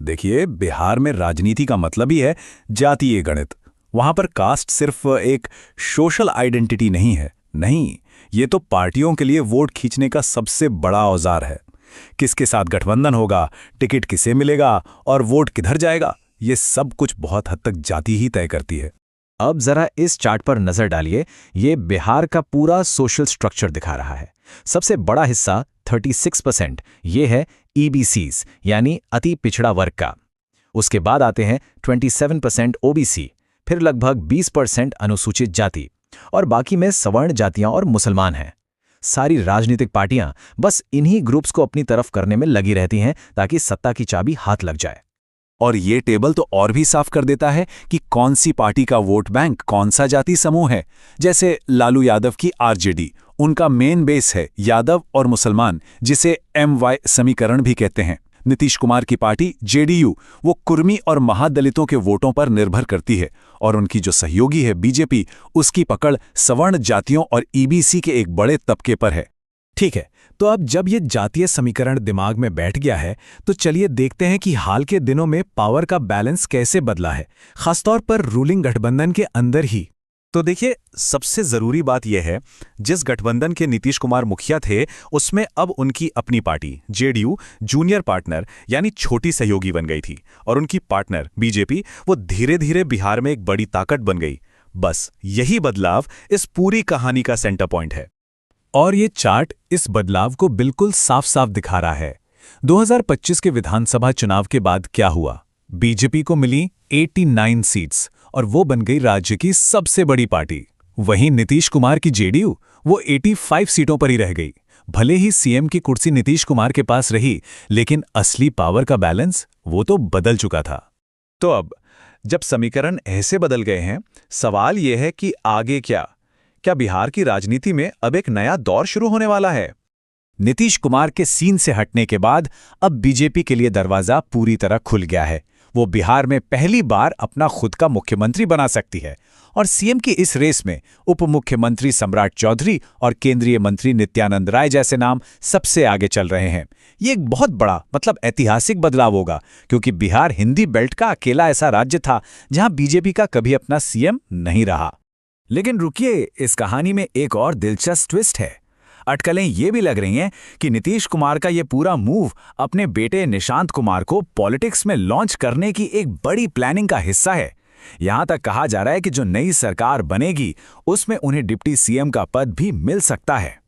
देखिए, बिहार में राजनीति का मतलब ही है जातीय गणित। वहां पर कास्ट सिर्फ एक सोशल आइडेंटिटी नहीं है। नहीं, ये तो पार्टियों के लिए वोट खींचने का सबसे बड़ा औजार है। किसके साथ गठबंधन होगा, टिकट किसे मिलेगा और वोट किधर जाएगा, ये सब कुछ बहुत हद तक जाति ही तय करती है। अब जरा इस चार्ट पर नजर डालिए। ये बिहार का पूरा सोशल स्ट्रक्चर दिखा रहा है। सबसे बड़ा हिस्सा 36% ये है ईबीसीज यानी अति पिछड़ा वर्ग का। उसके बाद आते हैं 27% ओबीसी, फिर लगभग 20% अनुसूचित जाति और बाकी में सवर्ण जातियां और मुसलमान हैं। सारी राजनीतिक पार्टियां बस इन्हीं ग्रुप्स को अपनी तरफ करने में लगी रहती हैं ताकि सत्ता की चाबी हाथ लग जाए। और ये टेबल तो और भी साफ कर देता है कि कौन सी पार्टी का वोट बैंक कौन सा जाति समूह है। जैसे लालू यादव की आरजेडी, उनका मेन बेस है यादव और मुसलमान, जिसे MY समीकरण भी कहते हैं। नीतीश कुमार की पार्टी जेडीयू, वो कुर्मी और महादलितों के वोटों पर निर्भर करती है। और उनकी जो सहयोगी है बीजेपी, उसकी पकड़ सवर्ण जातियों और ईबीसी के एक बड़े तबके पर है। ठीक है, तो अब जब ये जातीय समीकरण दिमाग में बैठ गया है, तो चलिए देखते हैं कि हाल के दिनों में पावर का बैलेंस कैसे बदला है, खासतौर पर रूलिंग गठबंधन के अंदर ही। तो देखिए, सबसे जरूरी बात यह है, जिस गठबंधन के नीतीश कुमार मुखिया थे, उसमें अब उनकी अपनी पार्टी जेडीयू जूनियर पार्टनर यानी छोटी सहयोगी बन गई थी, और उनकी पार्टनर बीजेपी वो धीरे धीरे बिहार में एक बड़ी ताकत बन गई। बस यही बदलाव इस पूरी कहानी का सेंटर पॉइंट है। और ये चार्ट इस बदलाव को बिल्कुल साफ साफ दिखा रहा है। 2025 के विधानसभा चुनाव के बाद क्या हुआ? बीजेपी को मिली 89 सीट्स और वो बन गई राज्य की सबसे बड़ी पार्टी। वहीं नीतीश कुमार की जेडीयू वो 85 सीटों पर ही रह गई। भले ही सीएम की कुर्सी नीतीश कुमार के पास रही, लेकिन असली पावर का बैलेंस वो तो बदल चुका था। तो अब जब समीकरण ऐसे बदल गए हैं, सवाल यह है कि आगे क्या? क्या बिहार की राजनीति में अब एक नया दौर शुरू होने वाला है? नीतीश कुमार के सीन से हटने के बाद अब बीजेपी के लिए दरवाजा पूरी तरह खुल गया है। वो बिहार में पहली बार अपना खुद का मुख्यमंत्री बना सकती है और सीएम की इस रेस में उप मुख्यमंत्री सम्राट चौधरी और केंद्रीय मंत्री नित्यानंद राय जैसे नाम सबसे आगे चल रहे हैं। ये एक बहुत बड़ा ऐतिहासिक बदलाव होगा, क्योंकि बिहार हिंदी बेल्ट का अकेला ऐसा राज्य था जहां बीजेपी का कभी अपना सीएम नहीं रहा। लेकिन रुकिए, इस कहानी में एक और दिलचस्प ट्विस्ट है। अटकलें ये भी लग रही हैं कि नीतीश कुमार का ये पूरा मूव अपने बेटे निशांत कुमार को पॉलिटिक्स में लॉन्च करने की एक बड़ी प्लानिंग का हिस्सा है। यहां तक कहा जा रहा है कि जो नई सरकार बनेगी उसमें उन्हें डिप्टी सीएम का पद भी मिल सकता है।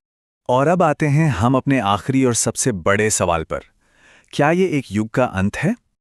और अब आते हैं हम अपने आखिरी और सबसे बड़े सवाल पर। क्या ये एक युग का अंत है?